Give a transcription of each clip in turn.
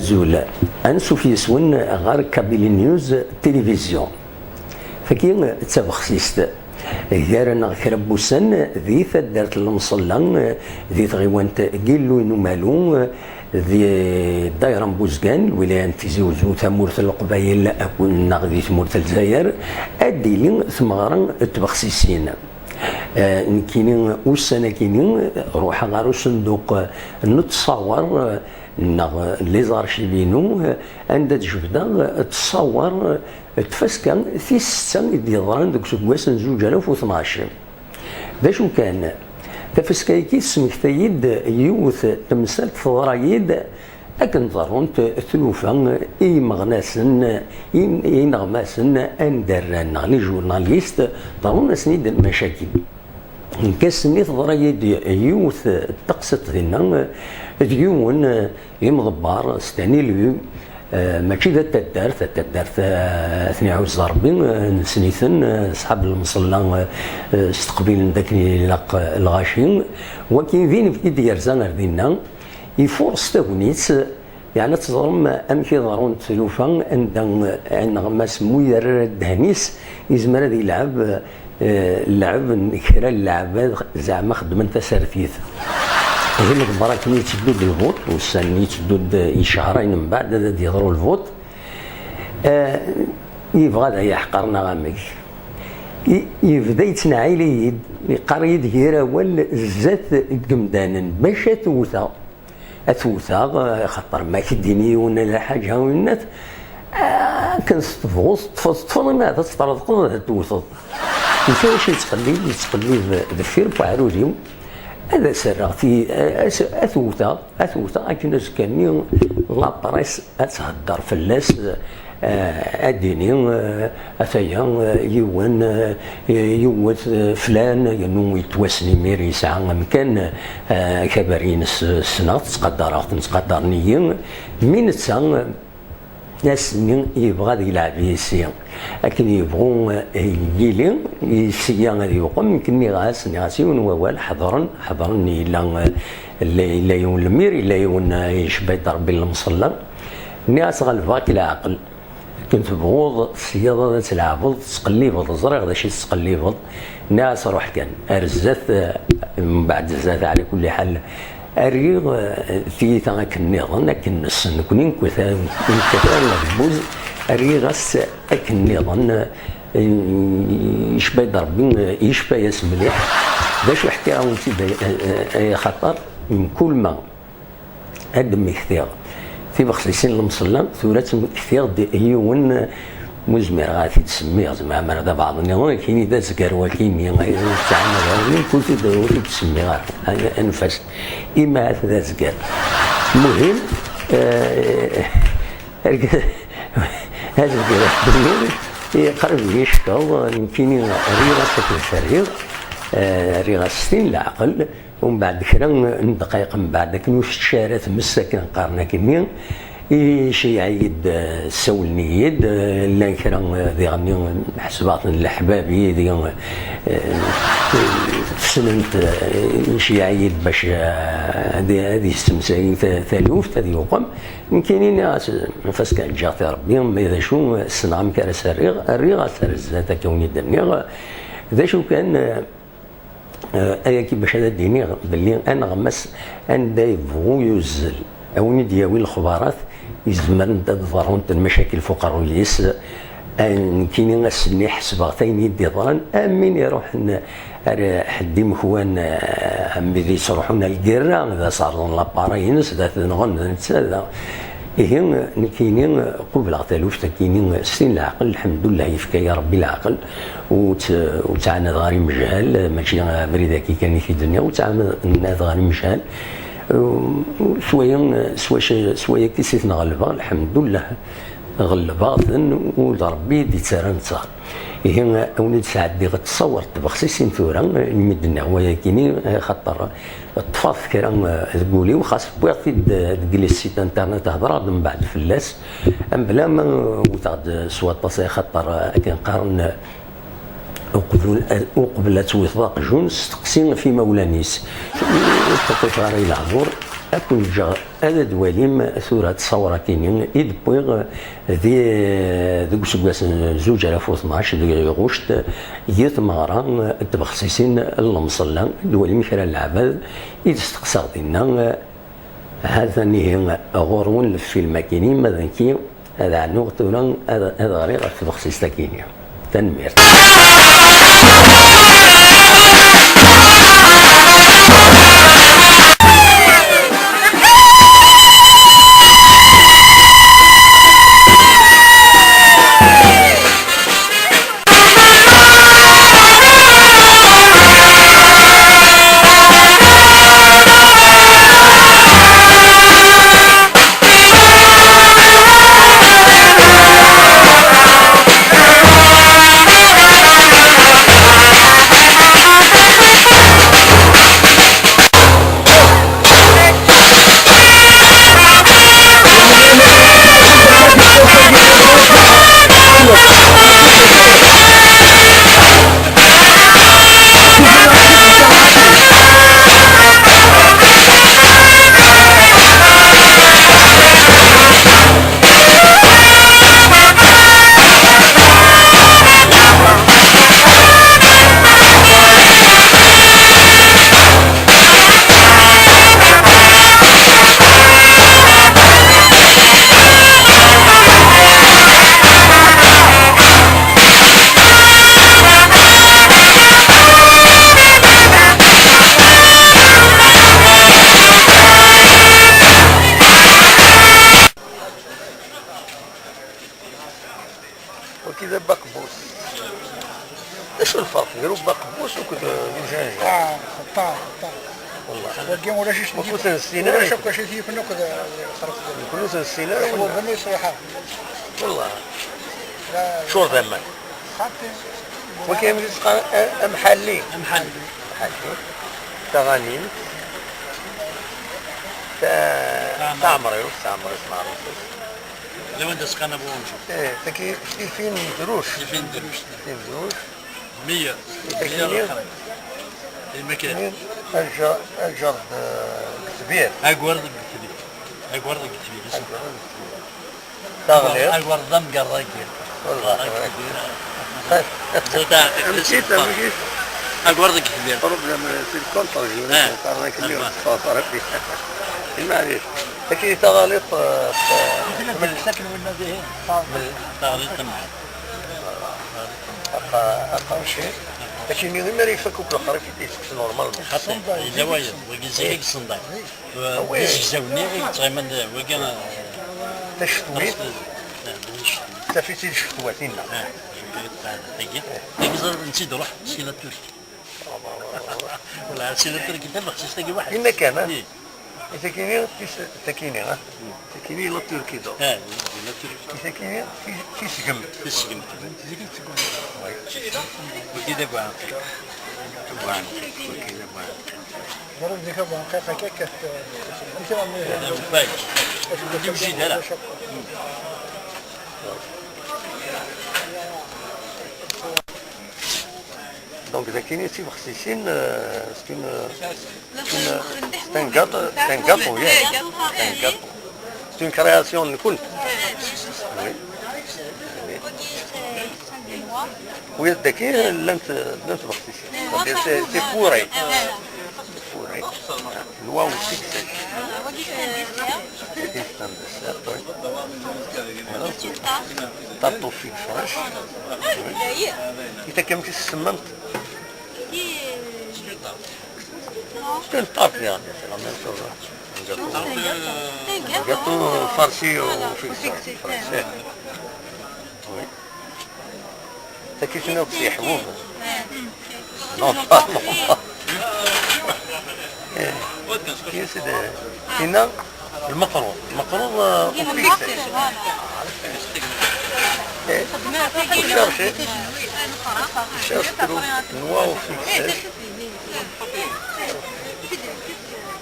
أزول أنسو يسون غير كابيل نيوز تلفزيون فكي تبخسيست غير كربوسن ذي ثدرت المصلى ذي تغيوانت قيلو نمالو ذي دايرة بوزقان الولاية تيزي وزو ثمورة القبايل أكون نغذي ثمورة الجزائر أديلين ثمغرا تبخسيسين كينين وسنة كينين روح غارو صندوق نتصور لي زارشيفينو عند جبده تصور تفسكا في 6 ديال دوك سكواس 2012 باش كان تفسكايكي سمكتايد يوث تمثال ثرايد أكن ضرونت ثلوفا إي مغناسن إي نغماسن أندران لي جورناليست ضرون سنيد المشاكل كاسني ثرايد يوث تقصت هنا ديون يمضبار ستاني ليو ماشي ذا التدارت 22 سنيثن صحاب المصلى استقبيل ذاك الغاشين وكاين فين في ديال زانر دينا يفورس تاغنيت يعني تظلم امشي ضرون تلوفا عند غماس موير الدهنيس يزمر هذا يلعب اللعب كرا اللعبات زعما خدمن تسرفيث هي المباراة كي تدود الفوت والسنة تدود شهرين من بعد هذا يضروا الفوت يبغى هذا يحقرنا غامك يبدا يتنعي لي قريد غير اول زات قمدانا باش اثوثا خاطر ما كديني ولا حاجه ولات كنستفوز تفضل ما تطرد توث كيفاش يتقلب دفير بعروجيو هذا سر في اثوثا اكن كاني لابريس اتهدر في اللاس اديني اثيا يوث فلان ينو يتوسني ميري ساعه مكان كبارين السنه تقدرني من تسا ناس يبغى يلعب يسيا لكن يبغون يلين يسيا غادي يقوم يمكن غاسي ونوال حضرا لا يون المير لا يون يشبه ضرب المصلى الناس غالفاك العقل كنت بغوض السياضة تلعبض تقليبض زريغ ذا شي تقليبض الناس روح كان ارزات من بعد زات على كل حال الريغ في تاك النظام لكن السن كونين كثار البوز الريغ اك النظام يشبه ضربين يشبه ياس مليح باش حكايه اي خطر من كل ما ادم كثير في بخصيصين المصلى ثورات كثير يون مزمر غادي تسميه زعما هذا بعض النظام كاين اذا زكر وكاين تعمل غير كنت دوري تسمي غير انفس اما هذا زكر المهم هذا الزكر يقرب يشكو يمكن ريغه الفريق ريغه ستين العقل ومن بعد كذا دقائق من بعد كنو شارات مساكن قارنا كمين شي عيد سول نيد لا كرا ذي غني حسبات الحباب ذي سننت شي عيد باش هذه السمساين ثالوف هذه يقوم يمكن ناس نفس كان جاتي ربي اذا شو الصنعه كرس الريغ ذات كوني الدنيا ذا شو كان ايا كي باش هذا ديني باللي انا غمس ان يبغوا يوزل او دياوي الخبارات يزمن تظهرون المشاكل فقرويس ان كاينين السني حسباتين يدي ظن امين يروح حدي مخوان امي يصرحون القرا اذا صار لابارينس ذات نغن نتسالى إيه كاينين قبل تالوف كاينين سنين العقل الحمد لله يفكى يا ربي العقل وتاعنا غاري مجهل ماشي بريده كي كان في الدنيا وتاعنا غاري مجهل شويه كي سيتنا غلبه الحمد لله غلبه وربي دي ترنتا هي اوني تساعد غتصور بخصيصين ثورا المدن هو كاينين خطر الطفاف كرا تقولي وخاص بوغتي تجلس السيت انترنت تهضر من بعد فلاس بلا ما وتاخد سوا خطر كنقارن وقبل توثاق جونس تقسيم في مولانيس تطيف غير العبور أكون جا هذا دواليم ثورة تصورة كيني يدبويغ ذي سكواس 2012 ذي غوشت يث مغرا تبخسيسين المصلى دواليم كرا العباد يتستقصى دينا هذا نهي غورون في الماكينين ماذا كي هذا عنو ثورة هذا غير تبخسيس تاكيني تنمير. وكذا بقبوس. ايش الفرق بين بقبوس وجنجة؟ طار والله ولكن ولا شي مفوت السيناء ولا شكا شي في نقد خرج كلوس السيناء هو بني صراحه والله شور ذمك حتى وكاين محلي تغانيم تاع مريوس معروف لو انت سكان بونجو تكي 2000 قروش 2000 قروش 100 100 المكان الجرد كبير اقورد كبير تغلير اقورد ضم قرايك والله نسيت اقورد كبير بروبليم في الكونتاج قرايك اليوم صافر المعليش لكن تغاليط من السكن والنزيه تغليط معك اقل شيء لكن من غير يفكوك الاخر في ديسك نورمال حتى الزوايا وكزيك الصنداق وزوني تغمن وكان تشتوي تفيتي الشتواتين تجي زر نسيت روح سينا تركي ولا سينا تركي تبغى تستجي واحد إن كان تكيني لا تركي دو تكيني تسقم وكذا بقى مرة ذيك بقى كيك باي تمشي هلا دونك إذا كاينين شي مخصصين c'est un gâteau, yeah. C'est un gâteau. C'est une création de Koun. Oui. Oui, d'accord, l'un c'est fourré. Fourré. Loi aussi que c'est. C'est un dessert, oui. Voilà. Tarte aux figues fraîches. إذا كم تسمنت. C'est une tarte, c'est la même chose. Un gâteau farci au fixé. Oui. C'est qui شنو بصي حبوب؟ Non, pas. كي سيدي هنا المقرون وفيكسي. cherche noix au fixé.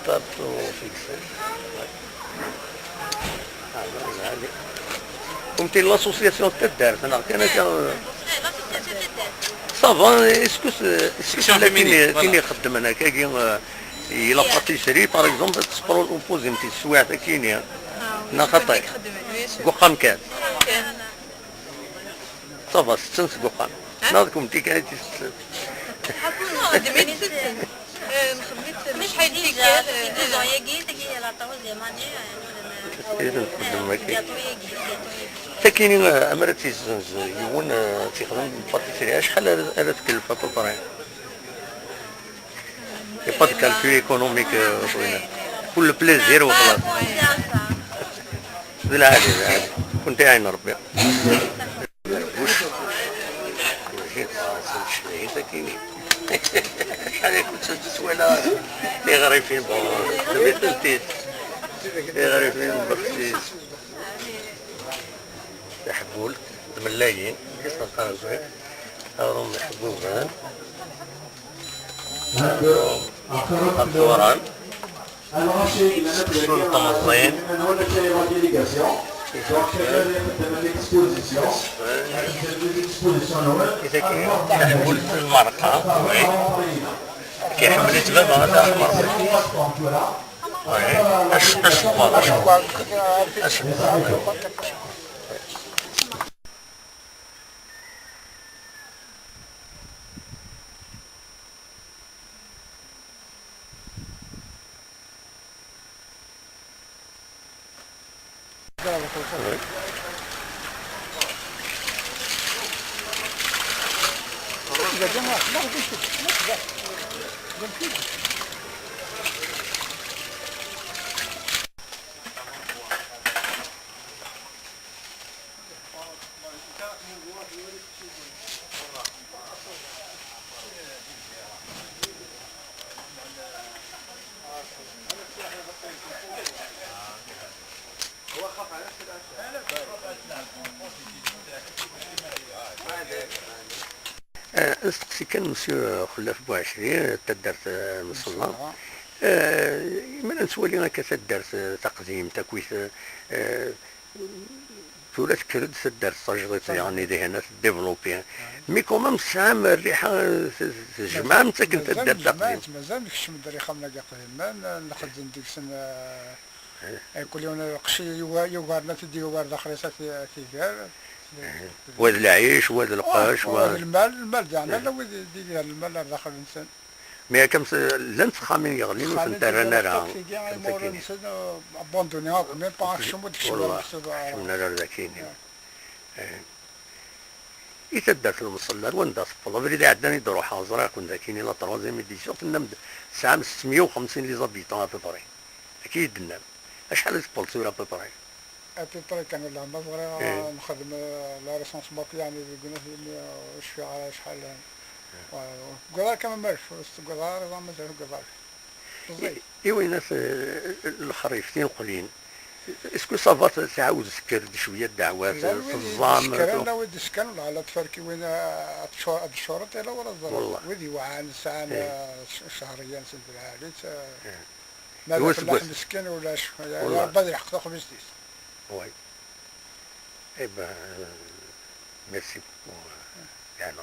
Tarte au fixé. قمتي l'association تدار انا كان صافا اسكو كاين اللي يخدم هنا كاين هي لا باتيسري باغ اكزومبل تصبروا الاوبوزي نتي السوايع تاع كينيا نا خطي قوقام كاس صافا ستن قوقام ناضكم تي كانت مش حيديك يجي تجي على طاوله زمانيه تكيني امرتي يون تيخدم باتيسري شحال راه تكلف ابوبري با دو كالكول ايكونوميك كل بليزير وخلاص بالعادي بالعادي كنت عين ربي تكيني شحال كنت تسويلا لي غريفين بون لي غريفين بخسيس يحبول ملايين كيف كانوا زوين راهم يحبوه الدوران الطماطين إذا كيحبول المرقة كيحمل تبابا هذا أحمر أشبار استقسي كان مسيو خلاف بوعشري تدرت مصلى من نسولي هكا تدرت تقديم تكويت ثلاث كرد تدرت تجريت يعني هنا ديفلوبي مي كومام سام الريحه تجمع انت كنت تدرت تقديم مازال كش من الريحه من قاقل نخدم ديك سن كل يوم قشي يوغارنا تدي يوغار خريصه في دار وهذا العيش وهذا القاش وهذا المال تاعنا لا ديال المال داخل الانسان مي كم لنت خامين يغلي وانت رانا راه ابوندوني ميم با شمو ديك والله شمنا راه ذاكين يتدار في المصلى ونداس والله بريد عندنا يدوروا حاضره كون ذاكين لا تروازيام ايديسيون تنم ساعه 650 لي زابيتون ابوبري اكيد نم شحال سبونسور ابوبري ابوبري كان لا مصغر نخدم لا ريسونس باك يعني يقولوا واش في على شحال قدار كما مارش قدار زعما قدار ايوا الناس الخريفتين قليل اسكو صافا تعاود تسكر شويه الدعوات في الظام لا ودي سكن ولا على تفركي وين الشرط لا ولا الظروف ودي وعان ساعه شهريا سند العالي ما في اللحم مسكين ولا يا ربي يحقق خمسة وي ايبا ميرسي يعني